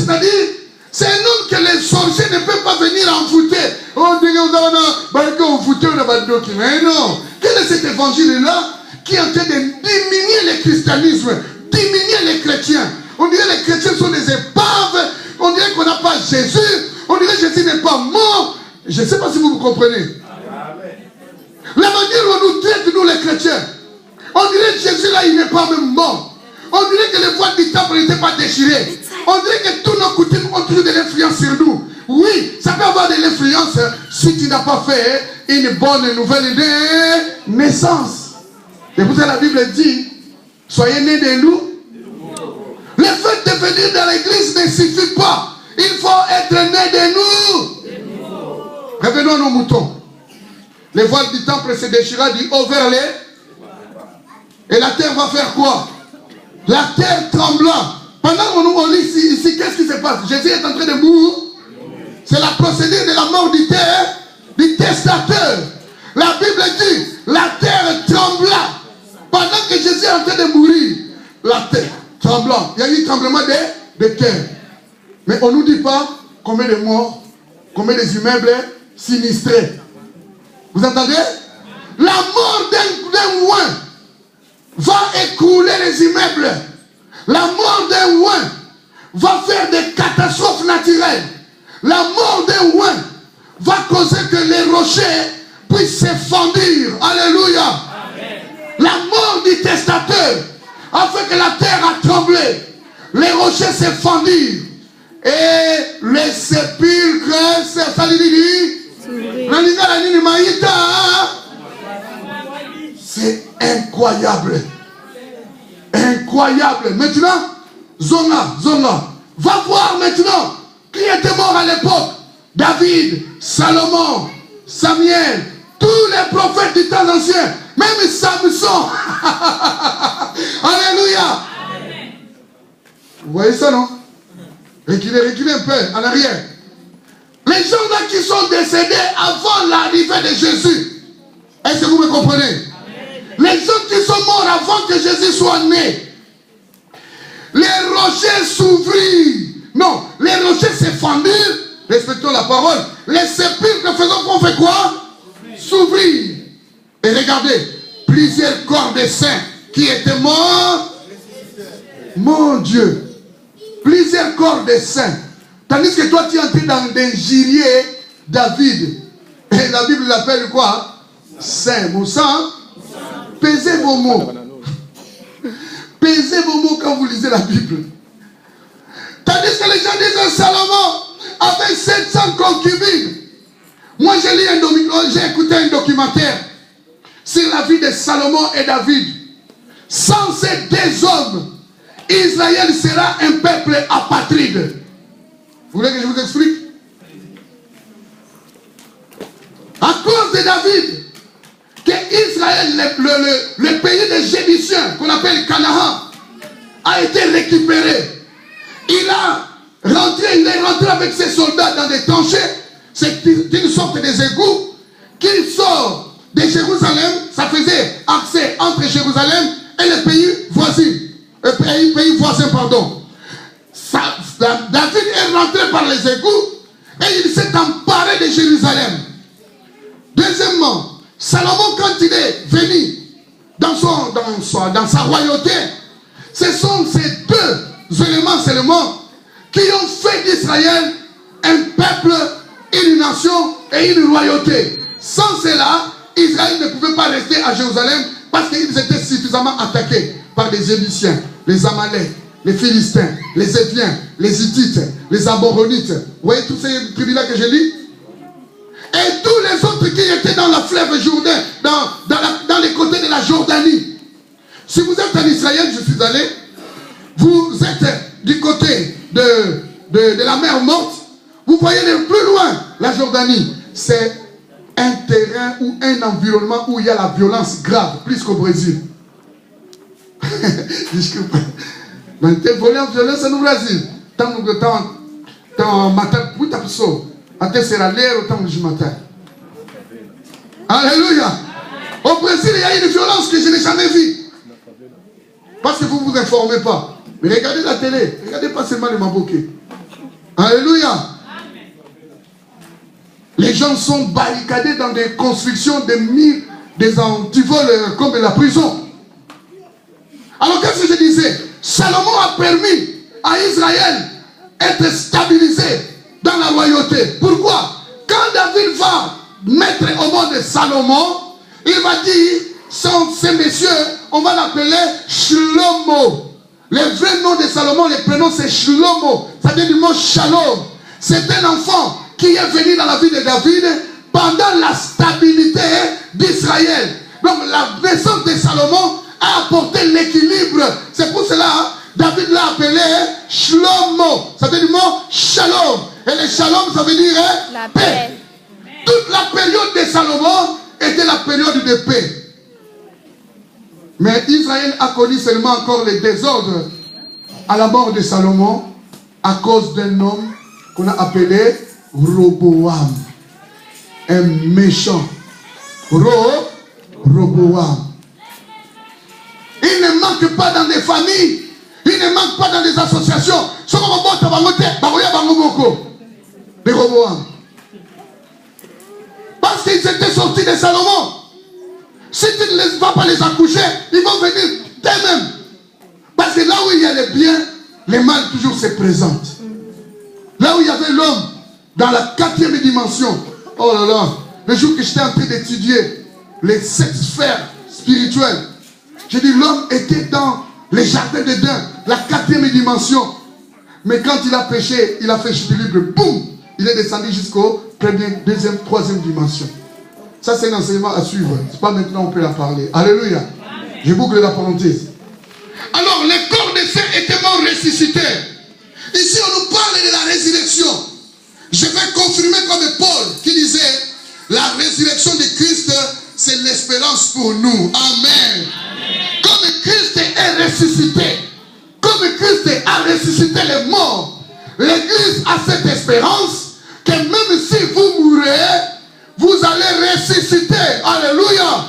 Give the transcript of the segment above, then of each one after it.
c'est-à-dire, c'est un homme que les sorciers ne peuvent pas venir envoûter. On dit mais non. Quel est cet évangile-là qui est en train de diminuer le christianisme, diminuer les chrétiens? On dirait que les chrétiens sont des épaves. On dirait qu'on n'a pas Jésus. On dirait que Jésus n'est pas mort. Je ne sais pas si vous comprenez. La manière dont on nous traite, nous les chrétiens, on dirait que Jésus là, il n'est pas même mort. On dirait que les voiles du temple n'étaient pas déchirées. On dirait que tous nos coutumes ont toujours de l'influence sur nous. Oui, ça peut avoir de l'influence si tu n'as pas fait une bonne nouvelle naissance. Et pour ça la Bible dit, soyez nés de nous. Le fait de venir dans l'église ne suffit pas. Il faut être né de nous. Revenons à nos moutons. Les voiles du temple se déchirera du haut vers les. Et la terre va faire quoi? La terre trembla. Pendant qu'on lit ici, qu'est-ce qui se passe? Jésus est en train de mourir. C'est la procédure de la mort du testateur. La Bible dit, la terre trembla. Pendant que Jésus est en train de mourir, la terre trembla. Il y a eu un tremblement de terre. Mais on ne nous dit pas combien de morts, combien d'immeubles sinistrés. Vous entendez? La mort d'un oin va écrouler les immeubles. La mort d'un oin va faire des catastrophes naturelles. La mort d'un oin va causer que les rochers puissent se fendir. Alléluia. Amen. La mort du testateur a fait que la terre a tremblé. Les rochers se fendirent. Et les sépulcres se c'est incroyable. Incroyable. Maintenant, Zonga, va voir maintenant qui était mort à l'époque. David, Salomon, Samuel, tous les prophètes du temps ancien, même Samson. Alléluia. Vous voyez ça, non? Reculez un peu en arrière. Les gens là qui sont décédés avant l'arrivée de Jésus. Est-ce que vous me comprenez? Amen. Les gens qui sont morts avant que Jésus soit né. Les rochers s'ouvrirent. Non, les rochers se fendirent. Respectons la parole. Les sépulcres faisant qu'on fait quoi? S'ouvrir. Et regardez, plusieurs corps de saints qui étaient morts. Mon Dieu. Plusieurs corps de saints. Tandis que toi, tu es en train d'injurier David. Et la Bible l'appelle quoi? Saint. Mon sang. Pesez vos mots. Pesez vos mots quand vous lisez la Bible. Tandis que les gens disent Salomon avait 700 concubines. Moi, j'ai écouté un documentaire sur la vie de Salomon et David. Sans ces deux hommes, Israël sera un peuple apatride. Vous voulez que je vous explique? À cause de David, que Israël, le pays des Jébusiens, qu'on appelle Canaan, a été récupéré. Il est rentré avec ses soldats dans des tranchées. C'est une sorte des égouts qu'il sort de Jérusalem. Ça faisait accès entre Jérusalem et les pays voisins. Pays voisins, pardon. David est rentré par les égouts et il s'est emparé de Jérusalem. Deuxièmement, Salomon, quand il est venu dans sa royauté, ce sont ces deux éléments seulement qui ont fait d'Israël un peuple, une nation et une royauté. Sans cela, Israël ne pouvait pas rester à Jérusalem parce qu'ils étaient suffisamment attaqués par les Égyptiens, les Amaleks, les Philistins, les Éviens, les Hittites, les Aboronites. Vous voyez tous ces tribus-là que j'ai lis? Et tous les autres qui étaient dans la fleuve Jourdain, dans les côtés de la Jordanie. Si vous êtes en Israël, je suis allé, vous êtes du côté de la mer morte, vous voyez le plus loin, la Jordanie. C'est un terrain ou un environnement où il y a la violence grave, plus qu'au Brésil. Dans tes volets en violence no Brasil. Tant matin, puta pessoa. Até será ler autant de matin. Alléluia. Au Brésil, il y a une violence que je n'ai jamais vue. Parce que vous ne vous informez pas. Mais regardez la télé. Regardez pas seulement les Maboké. Alléluia. Les gens sont barricadés dans des constructions, des murs, des antivols comme la prison. Alors qu'est-ce que je disais? Salomon a permis à Israël d'être stabilisé dans la royauté. Pourquoi? Quand David va mettre au monde Salomon, il va dire, ces messieurs, on va l'appeler Shlomo. Le vrai nom de Salomon, le prénom c'est Shlomo. Ça vient du mot Shalom. C'est un enfant qui est venu dans la vie de David pendant la stabilité d'Israël. Donc la naissance de Salomon a apporté l'équilibre. C'est pour cela David l'a appelé Shlomo. Ça veut dire du mot Shalom. Et le Shalom, ça veut dire la paix. Toute la période de Salomon était la période de paix. Mais Israël a connu seulement encore les désordres à la mort de Salomon à cause d'un homme qu'on a appelé Roboam. Un méchant. Roboam. Il ne manque pas dans des familles. Il ne manque pas dans des associations. Les Roboam. Parce qu'ils étaient sortis de Salomon. Si tu ne vas pas les accoucher, ils vont venir d'eux-mêmes. Parce que là où il y a le bien, le mal toujours se présente. Là où il y avait l'homme, dans la 4e dimension, oh là là, le jour que j'étais en train d'étudier les 7 sphères spirituelles, j'ai dit l'homme était dans les jardins d'Éden, la 4e dimension. Mais quand il a péché, il a fait équilibre, boum, il est descendu jusqu'au 1er, 2e, 3e dimension. Ça, c'est un enseignement à suivre. C'est pas maintenant on peut la parler. Alléluia. Je boucle la parenthèse. Alors, les corps des saints étaient morts ressuscités. Ici, on nous parle de la résurrection. Je vais confirmer comme Paul qui disait la résurrection de Christ, c'est l'espérance pour nous. Amen. Comme Christ est ressuscité, comme Christ a ressuscité les morts, l'Église a cette espérance que même si vous mourrez, vous allez ressusciter. Alléluia.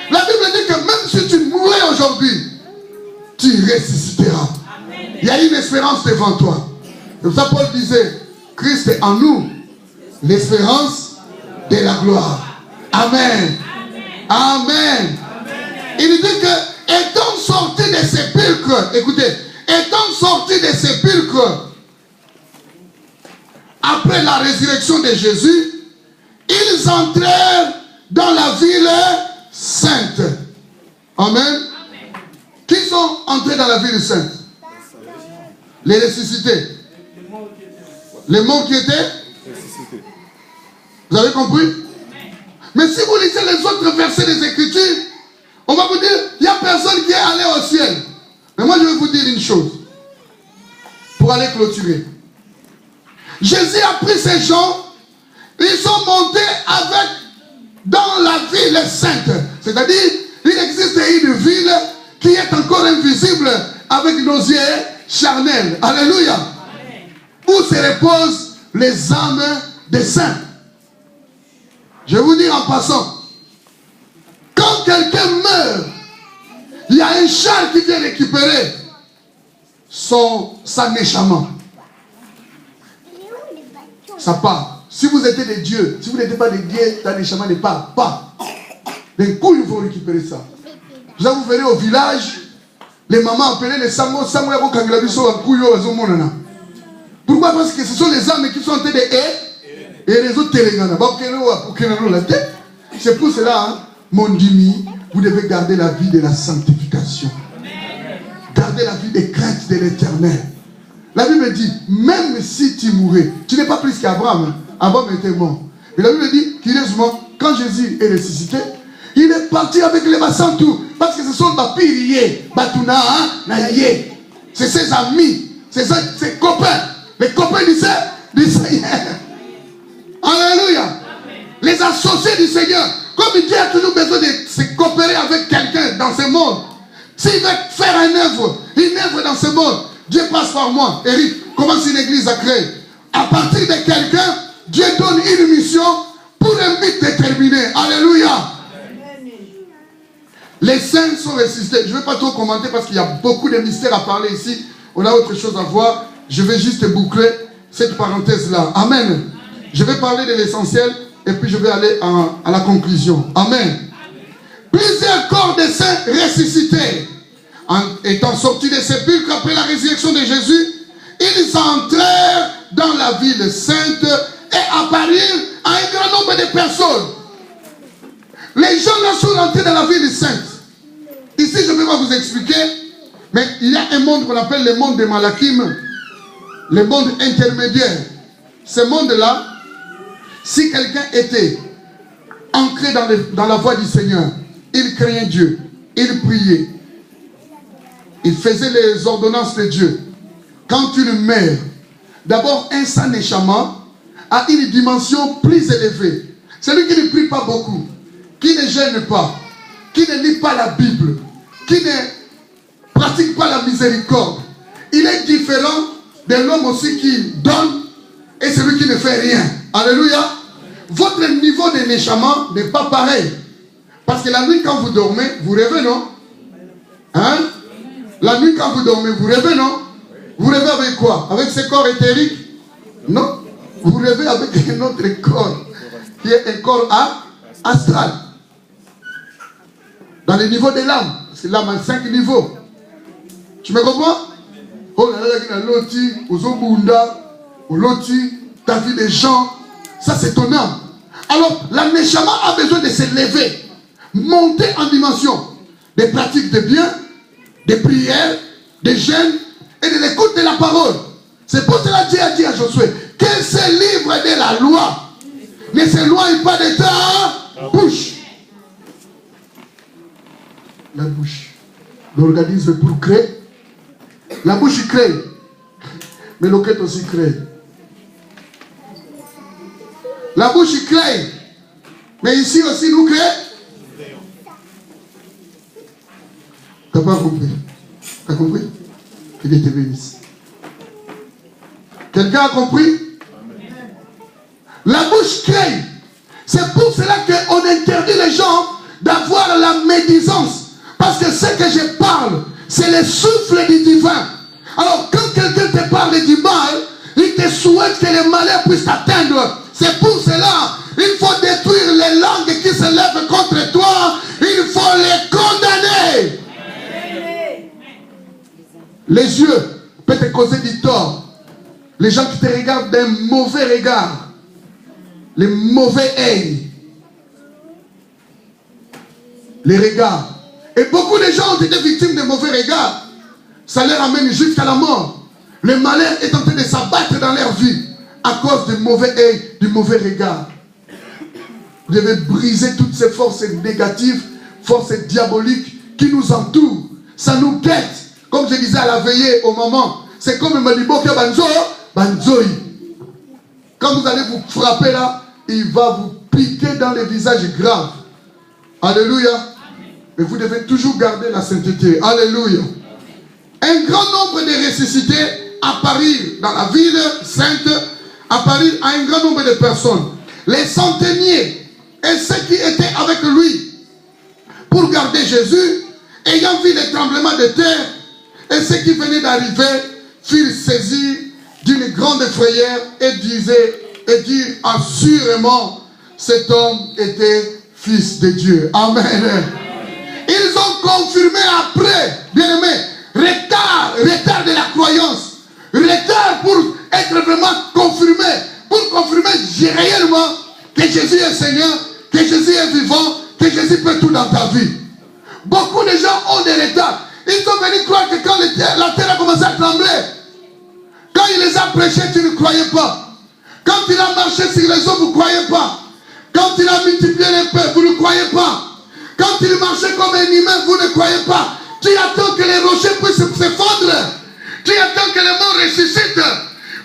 La Bible dit que même si tu mourrais aujourd'hui, tu ressusciteras. Il y a une espérance devant toi. C'est pour ça Paul disait, Christ est en nous, l'espérance de la gloire. Amen. Amen. Il dit que, étant sortis des sépulcres, écoutez, étant sortis des sépulcres, après la résurrection de Jésus, ils entrèrent dans la ville sainte. Amen. Qui sont entrés dans la ville sainte? Les ressuscités. Les morts qui étaient ressuscités. Vous avez compris? Mais si vous lisez les autres versets des Écritures, on va vous dire, il n'y a personne qui est allé au ciel. Mais moi je vais vous dire une chose. Pour aller clôturer. Jésus a pris ces gens, ils sont montés avec dans la ville sainte. C'est-à-dire, il existe une ville qui est encore invisible avec nos yeux charnels. Alléluia. Amen. Où se reposent les âmes des saints. Je vais vous dire en passant, quand quelqu'un meurt, il y a un char qui vient récupérer sa méchamment. Ça part. Si vous êtes des dieux, si vous n'êtes pas des dieux, ta méchamment ne part pas. Les couilles vont récupérer ça. Vous verrez au village, les mamans appelaient les Samo, pourquoi? Parce que ce sont les âmes qui sont en train de et les autres télégana. C'est pour cela, hein, mon dimi, vous devez garder la vie de la sanctification. Garder la vie des craintes de l'éternel. La Bible dit, même si tu mourais, tu n'es pas plus qu'Abraham. Hein. Abraham était mort. Mais la Bible dit, curieusement, quand Jésus est ressuscité, il est parti avec les Massantou. Parce que ce sont Bapiriye, Batuna, Naye. C'est ses amis, c'est ses copains. Les copains du Seigneur. Alléluia. Amen. Les associés du Seigneur. Comme Dieu a toujours besoin de se coopérer avec quelqu'un dans ce monde. S'il veut faire une œuvre dans ce monde, Dieu passe par moi. Eric, commence une église à créer. À partir de quelqu'un, Dieu donne une mission pour un but déterminé. Alléluia. Les saints sont ressuscités. Je ne vais pas trop commenter parce qu'il y a beaucoup de mystères à parler ici. On a autre chose à voir. Je vais juste boucler cette parenthèse-là. Amen. Je vais parler de l'essentiel et puis je vais aller à la conclusion. Amen. Plusieurs corps de saints ressuscités, en étant sortis des sépulcres après la résurrection de Jésus, ils entrèrent dans la ville sainte et apparurent à un grand nombre de personnes. Les gens là sont rentrés dans la ville sainte. Ici, je ne vais pas vous expliquer, mais il y a un monde qu'on appelle le monde de Malakim, le monde intermédiaire. Ce monde-là, si quelqu'un était ancré dans la voie du Seigneur, il craignait Dieu, il priait, il faisait les ordonnances de Dieu. Quand il meurt, d'abord un saint Neshama a une dimension plus élevée. Celui qui ne prie pas beaucoup, qui ne gêne pas, qui ne lit pas la Bible, qui ne pratique pas la miséricorde, il est différent de l'homme aussi qui donne et celui qui ne fait rien. Alléluia. Votre niveau de Neshama n'est pas pareil. Parce que la nuit quand vous dormez, vous rêvez, non? Hein? La nuit quand vous dormez, vous rêvez, non? Vous rêvez avec quoi? Avec ce corps éthérique? Non. Vous rêvez avec un autre corps, qui est un corps astral. Dans les niveaux de l'âme. C'est l'âme en 5 niveaux. Tu me comprends? Oh là là, il y a l'oti, aux obunda, au loti, ta vie des gens. Ça, c'est ton âme. Alors, la Neshama a besoin de s'élever, monter en dimension. Des pratiques de bien, des prières, des jeûnes et de l'écoute de la parole. C'est pour cela que Dieu a dit à Josué que ce livre de la loi ne s'éloigne pas de ta bouche. La bouche. L'organisme pour créer. La bouche il crée. Mais le cœur aussi crée. La bouche il crée. Mais ici aussi nous créons. Tu n'as pas compris? Tu as compris? Que Dieu te bénisse. Quelqu'un a compris? La bouche crée. C'est pour cela qu'on interdit les gens d'avoir la médisance. Parce que ce que je parle, c'est le souffle du divin. Alors quand quelqu'un te parle du mal, il te souhaite que le malheur puisse t'atteindre. C'est pour cela il faut détruire les langues qui se lèvent contre toi. Il faut les condamner. Les yeux peuvent te causer du tort. Les gens qui te regardent d'un mauvais regard, les mauvais œils, les regards. Et beaucoup de gens ont été victimes de mauvais regards. Ça leur amène jusqu'à la mort. Le malheur est en train de s'abattre dans leur vie à cause du mauvais œil, du mauvais regard. Vous devez briser toutes ces forces négatives, forces diaboliques qui nous entourent. Ça nous guette. Comme je disais à la veillée au moment, c'est comme le Maliboke Banzoi. Quand vous allez vous frapper là, il va vous piquer dans le visage grave. Alléluia. Mais vous devez toujours garder la sainteté. Alléluia. Un grand nombre de ressuscités apparurent dans la ville sainte, apparurent à un grand nombre de personnes. Les centeniers et ceux qui étaient avec lui pour garder Jésus, ayant vu les tremblements de terre, et ceux qui venaient d'arriver furent saisis d'une grande frayeur et dirent assurément cet homme était fils de Dieu. Amen. Ils ont confirmé après, bien aimé, retard de la croyance, retard pour être vraiment confirmé, pour confirmer réellement que Jésus est Seigneur, que Jésus est vivant, que Jésus peut tout dans ta vie. Beaucoup de gens ont des retards. Ils sont venus croire que quand la terre a commencé à trembler, quand il les a prêchés, tu ne croyais pas. Quand il a marché sur les eaux, vous ne croyez pas. Quand il a multiplié les pains, vous ne croyez pas. Quand il marchait comme un humain, vous ne croyez pas. Tu attends que les rochers puissent s'effondrer. Tu attends que les morts ressuscitent.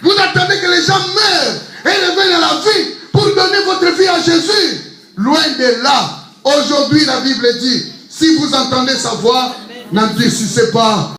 Vous attendez que les gens meurent et reviennent à la vie pour donner votre vie à Jésus. Loin de là. Aujourd'hui, la Bible dit, si vous entendez sa voix, n'endurcissez pas